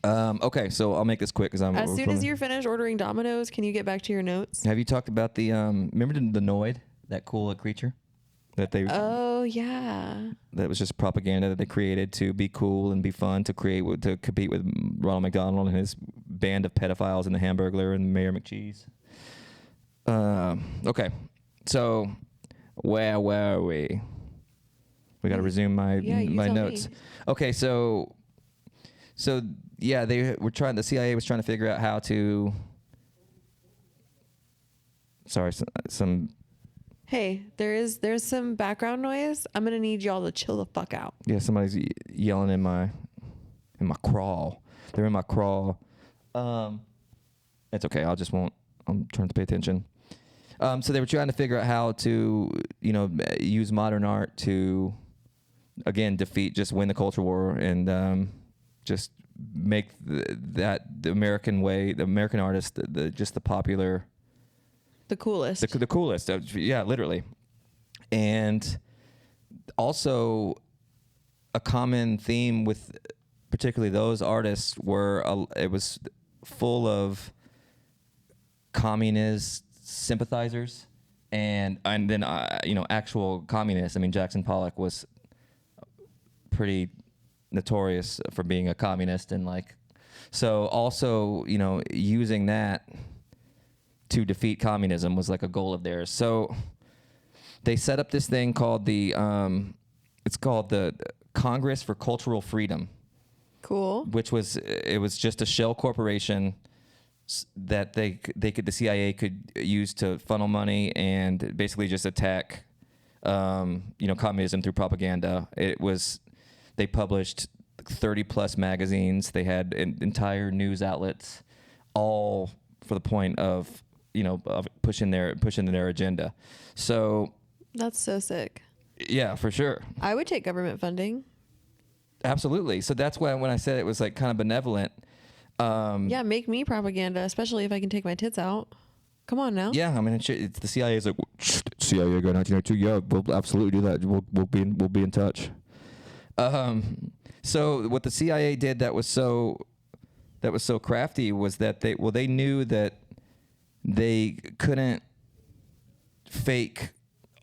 Okay, so I'll make this quick because as soon as you're finished ordering Domino's, can you get back to your notes? Have you talked about the remember the Noid, that cool creature that they? Oh yeah. That was just propaganda that they created to be cool and be fun to compete with Ronald McDonald and his band of pedophiles and the Hamburglar and Mayor McCheese. Okay, so where were we? We got to resume my notes. Me. Okay, so yeah, the CIA was trying to figure out how to. Sorry, some. Hey, there's some background noise. I'm gonna need y'all to chill the fuck out. Yeah, somebody's yelling in my crawl. They're in my crawl. It's okay. I'm trying to pay attention. So they were trying to figure out how to, use modern art to, again, win the culture war and just make the American way, the American artist, the popular. The coolest. The coolest. Yeah, literally. And also a common theme with particularly those artists it was full of communist sympathizers and then actual communists. I mean, Jackson Pollock was pretty notorious for being a communist, and so also using that to defeat communism was like a goal of theirs. So they set up this thing called the Congress for Cultural Freedom. Cool. Which was just a shell corporation that the CIA could use to funnel money and basically just attack communism through propaganda. They published 30 plus magazines. They had entire news outlets, all for the point of pushing their agenda. So that's so sick. Yeah, for sure. I would take government funding. Absolutely. So that's why when I said it was like kind of benevolent. Yeah, make me propaganda, especially if I can take my tits out. Come on now. Yeah, I mean, it's the CIA's like, CIA go 1902. Yeah, we'll absolutely do that. We'll be in touch. So what the CIA did that was so crafty was that they knew that they couldn't fake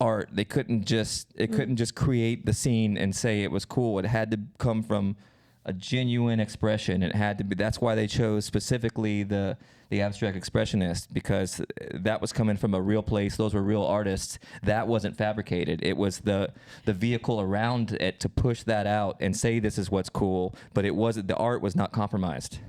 art. They couldn't just create the scene and say it was cool. It had to come from a genuine expression. It had to be. That's why they chose specifically the abstract expressionist, because that was coming from a real place. Those were real artists. That wasn't fabricated. It was the vehicle around it to push that out and say this is what's cool. But it wasn't. The art was not compromised.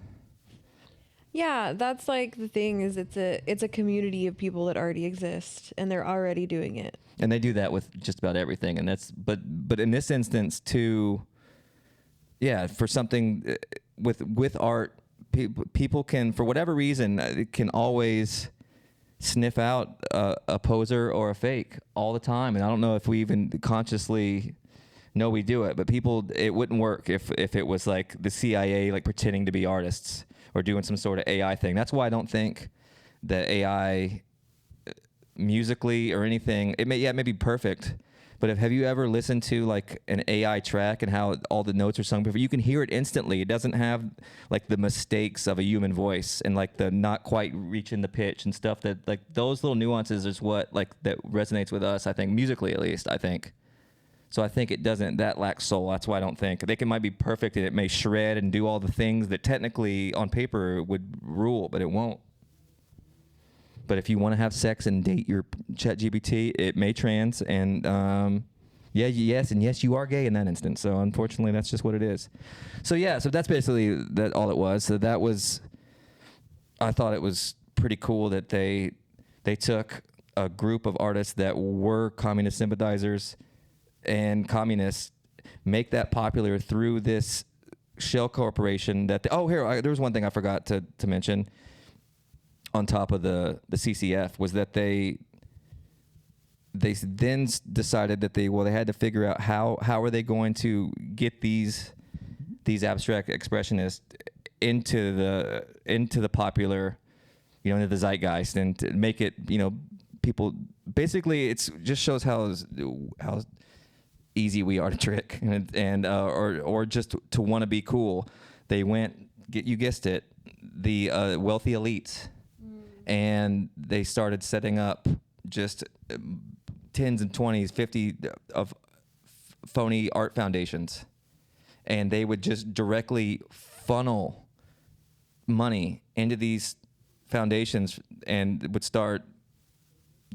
Yeah, that's like the thing is it's a community of people that already exist and they're already doing it. And they do that with just about everything. And that's but in this instance too. Yeah, for something with art, people can, for whatever reason, can always sniff out a poser or a fake all the time. And I don't know if we even consciously know we do it, but it wouldn't work if it was like the CIA like pretending to be artists or doing some sort of AI thing. That's why I don't think that AI musically or anything, it may be perfect, But have you ever listened to like an AI track and how all the notes are sung before? You can hear it instantly. It doesn't have like the mistakes of a human voice and like the not quite reaching the pitch and stuff. That like those little nuances is what like that resonates with us. I think musically, at least. I think. So I think it doesn't. That lacks soul. That's why I don't think might be perfect and it may shred and do all the things that technically on paper would rule, but it won't. But if you want to have sex and date your ChatGPT, it may trans, and yes, you are gay in that instance. So unfortunately, that's just what it is. So yeah, so that's basically that all it was. So that was, I thought it was pretty cool that they took a group of artists that were communist sympathizers and communists, make that popular through this shell corporation that there was one thing I forgot to mention. On top of the CCF was that they then decided that they had to figure out how are they going to get these abstract expressionists into the popular, into the zeitgeist, and to make it, people basically it's just shows how easy we are to trick and or just to want to be cool. They you guessed it, the wealthy elites. And they started setting up just 10s and 20s, 50 of phony art foundations. And they would just directly funnel money into these foundations and would start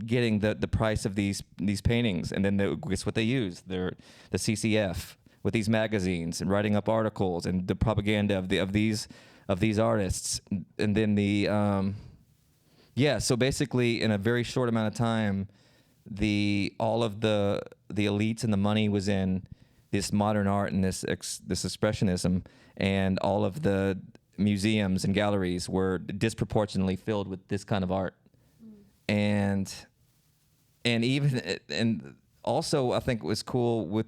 getting the price of these paintings. And then guess what they use? The CCF with these magazines and writing up articles and the propaganda of these artists. And then so basically, in a very short amount of time, all of the elites and the money was in this modern art and this expressionism, and all of the museums and galleries were disproportionately filled with this kind of art, and also I think it was cool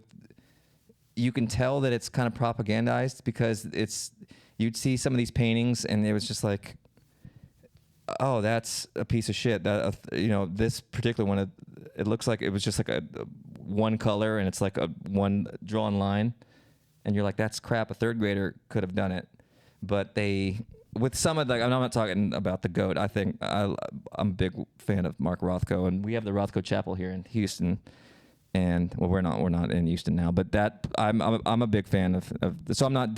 you can tell that it's kind of propagandized because you'd see some of these paintings and it was just like, oh, that's a piece of shit. That this particular one, it looks like it was just like a one color and it's like a one drawn line, and you're like, that's crap. A third grader could have done it, but with some of I'm not talking about the GOAT. I think I'm a big fan of Mark Rothko, and we have the Rothko Chapel here in Houston, and well, we're not in Houston now, but I'm a big fan of. So I'm not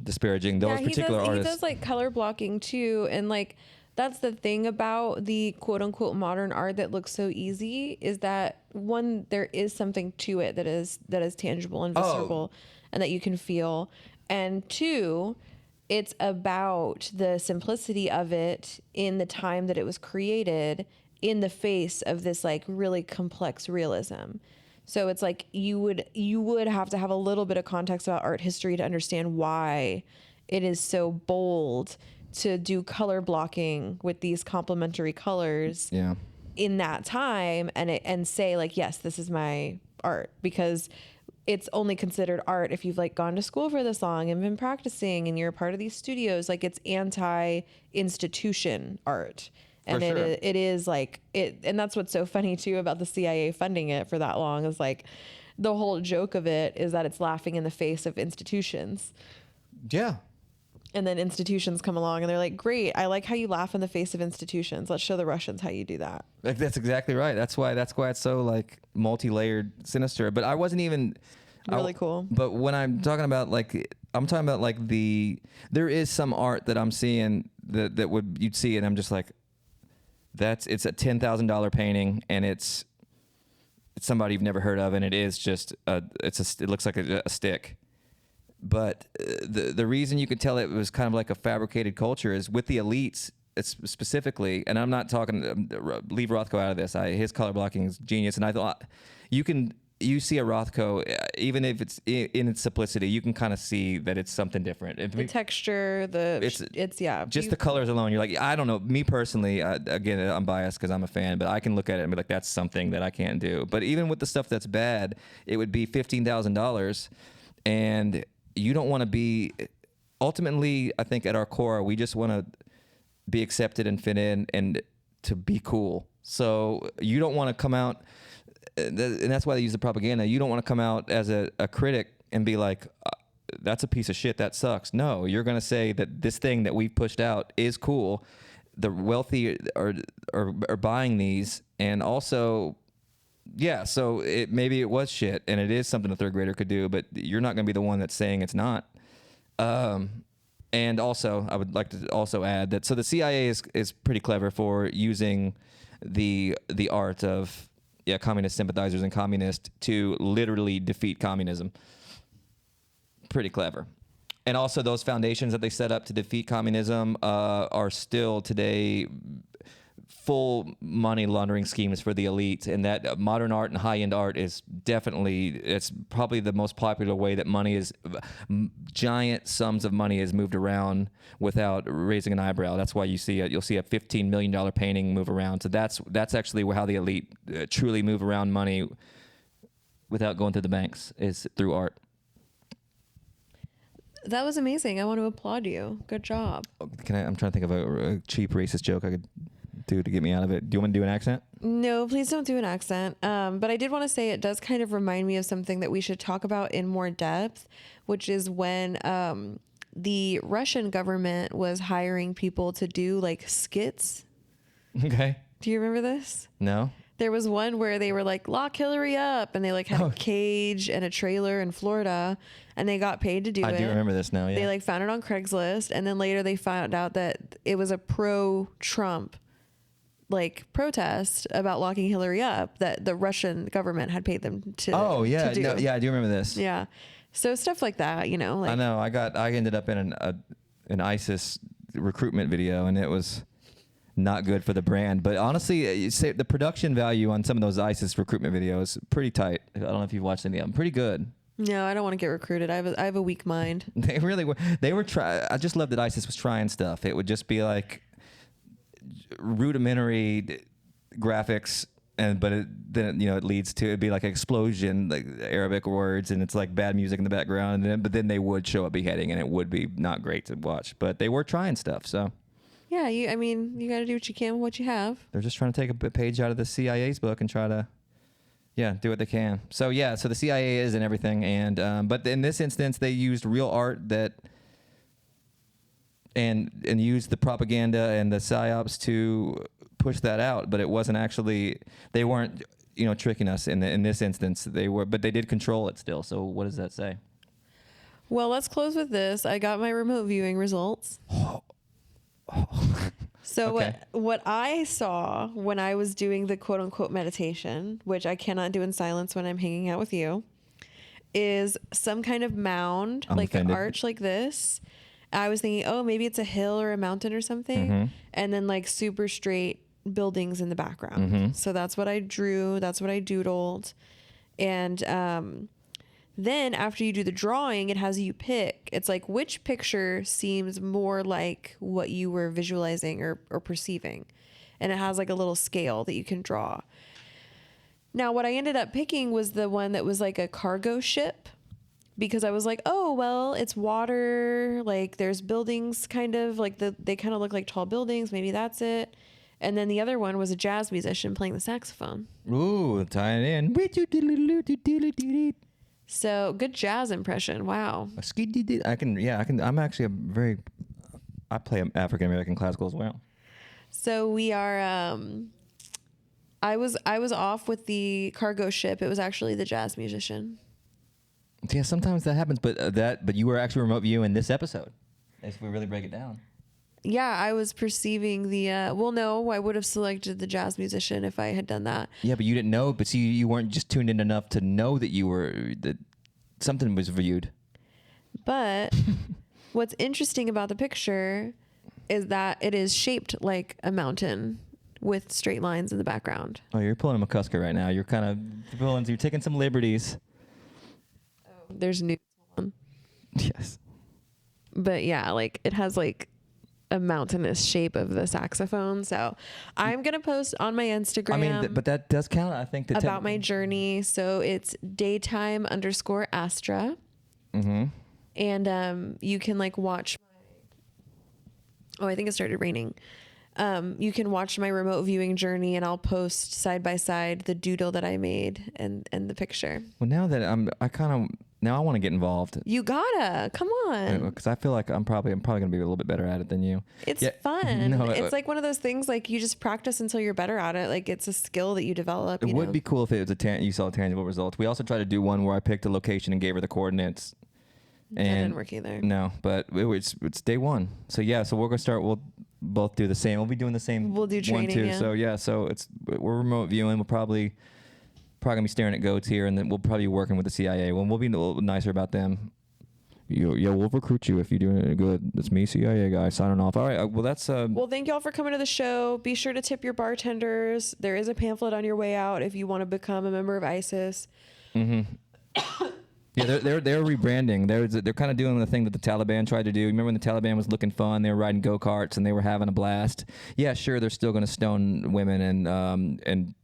disparaging those particular artists. He does like color blocking too, and like that's the thing about the quote unquote modern art that looks so easy is that one, there is something to it that is tangible and visceral and that you can feel, and two, it's about the simplicity of it in the time that it was created in the face of this like really complex realism. So it's like you would have to have a little bit of context about art history to understand why it is so bold to do color blocking with these complementary colors in that time and say like, yes, this is my art, because it's only considered art if you've like gone to school for this long and been practicing and you're a part of these studios. Like it's anti-institution art. And it is like it, and that's what's so funny too about the CIA funding it for that long is like the whole joke of it is that it's laughing in the face of institutions. Yeah. And then institutions come along and they're like, great, I like how you laugh in the face of institutions. Let's show the Russians how you do that. Like, that's exactly right. That's why it's so like multi-layered, sinister. But I wasn't even really cool. But when I'm talking about there is some art that I'm seeing that you'd see and I'm just like, it's a $10,000 painting and it's somebody you've never heard of, and it is just it looks like a stick. But the reason you could tell it was kind of like a fabricated culture is with the elites specifically, and I'm not talking, leave Rothko out of this. His color blocking is genius, and I thought you see a Rothko, even if it's in its simplicity, you can kind of see that it's something different. The texture, it's just the colors alone. You're like, I don't know. Me personally, again, I'm biased because I'm a fan, but I can look at it and be like, that's something that I can't do. But even with the stuff that's bad, it would be $15,000, and you don't want to be. Ultimately, I think at our core, we just want to be accepted and fit in and to be cool. So you don't want to come out and that's why they use the propaganda. You don't want to come out as a critic and be like, that's a piece of shit, that sucks. No, you're going to say that this thing that we've pushed out is cool. The wealthy are buying these, and also, yeah, so maybe it was shit, and it is something a third grader could do, but you're not going to be the one that's saying it's not. And also, I would like to also add that, so the CIA is pretty clever for using the art of communist sympathizers and communists to literally defeat communism. Pretty clever. And also those foundations that they set up to defeat communism are still today full money laundering schemes for the elite, and that modern art and high-end art is definitely, it's probably the most popular way that money is, giant sums of money is moved around without raising an eyebrow. That's why you'll see a $15 million painting move around. So that's actually how the elite truly move around money without going through the banks, is through art. That was amazing. I want to applaud you. Good job. I'm trying to think of a cheap racist joke I could do to get me out of it. Do you want to do an accent? No, please don't do an accent. But I did want to say it does kind of remind me of something that we should talk about in more depth, which is when the Russian government was hiring people to do like skits. Okay. Do you remember this? No. There was one where they were like, lock Hillary up, and they like had a cage and a trailer in Florida, and they got paid to do it. I do remember this now, yeah. They like found it on Craigslist, and then later they found out that it was a pro-Trump like protest about locking Hillary up that the Russian government had paid them to to do. No, yeah, I do remember this. Yeah. So stuff like that, you know. Like, I know. I ended up in an ISIS recruitment video, and it was not good for the brand. But honestly, you say the production value on some of those ISIS recruitment videos pretty tight. I don't know if you've watched any of them. Pretty good. No, I don't want to get recruited. I have a weak mind. They really were. They were I just love that ISIS was trying stuff. It would just be like rudimentary graphics, but then it leads to, it'd be like an explosion, like Arabic words, and it's like bad music in the background, but then they would show a beheading, and it would be not great to watch. But they were trying stuff, so. Yeah, you got to do what you can with what you have. They're just trying to take a page out of the CIA's book and try to, do what they can. So so the CIA is in everything, and but in this instance, they used real art that, and used the propaganda and the psyops to push that out. But it wasn't actually, they weren't, tricking us in this instance. They were, but they did control it still. So what does that say? Well, let's close with this. I got my remote viewing results. So okay. what I saw when I was doing the quote unquote meditation, which I cannot do in silence when I'm hanging out with you, is some kind of mound, I'm like offended. an arch like this. I was thinking, oh, maybe it's a hill or a mountain or something. Mm-hmm. And then like super straight buildings in the background. Mm-hmm. So that's what I drew. That's what I doodled. And then after you do the drawing, it has you pick. It's like, which picture seems more like what you were visualizing or perceiving? And it has like a little scale that you can draw. Now, what I ended up picking was the one that was like a cargo ship, because I was like, oh, well, it's water. Like there's buildings kind of like they kind of look like tall buildings. Maybe that's it. And then the other one was a jazz musician playing the saxophone. Ooh, tying in. So good jazz impression. Wow. I can. I'm actually I play African American classical as well. So we are, I was off with the cargo ship. It was actually the jazz musician. Yeah, sometimes that happens, but you were actually remote view in this episode, if we really break it down. Yeah, I was perceiving the, no, I would have selected the jazz musician if I had done that. Yeah, but you didn't know, but see, you weren't just tuned in enough to know that that something was viewed. But what's interesting about the picture is that it is shaped like a mountain with straight lines in the background. Oh, you're pulling a McCusker right now. You're you're taking some liberties. There's new one. Yes. But yeah, like it has like a mountainous shape of the saxophone. So I'm going to post on my Instagram. I mean, but that does count. I think about my journey. So it's daytime_Astra. Mm-hmm. And you can like watch. Oh, I think it started raining. You can watch my remote viewing journey, and I'll post side by side the doodle that I made and the picture. Well, now that now I want to get involved. You gotta come on, because I feel like I'm probably gonna be a little bit better at it than you. it's fun. No, it's like one of those things, like you just practice until you're better at it. Like it's a skill that you develop. It would be cool if it was you saw a tangible result. We also tried to do one where I picked a location and gave her the coordinates. That didn't work either. No, but it's day one. So yeah, so we're gonna start. We'll both do the same. We'll be doing the same. We'll do training, one too. yeah. So yeah, so we're remote viewing. We'll probably gonna be staring at goats here, and then we'll probably be working with the CIA. Well, we'll be a little nicer about them. Yeah, we'll recruit you if you're doing it good. It's me, CIA guy, signing off. All right. Well, that's. Well, thank y'all for coming to the show. Be sure to tip your bartenders. There is a pamphlet on your way out if you want to become a member of ISIS. Mm-hmm. Yeah, they're rebranding. They're kind of doing the thing that the Taliban tried to do. Remember when the Taliban was looking fun? They were riding go-karts and they were having a blast. Yeah, sure, they're still going to stone women and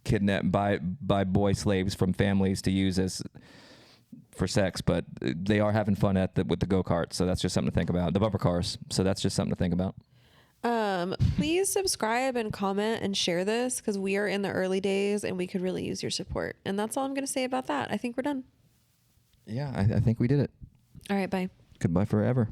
kidnap buy boy slaves from families to use as for sex, but they are having fun with the go-karts. So that's just something to think about. The bumper cars. So that's just something to think about. Please subscribe and comment and share this, because we are in the early days and we could really use your support. And that's all I'm going to say about that. I think we're done. Yeah, I think we did it. All right, bye. Goodbye forever.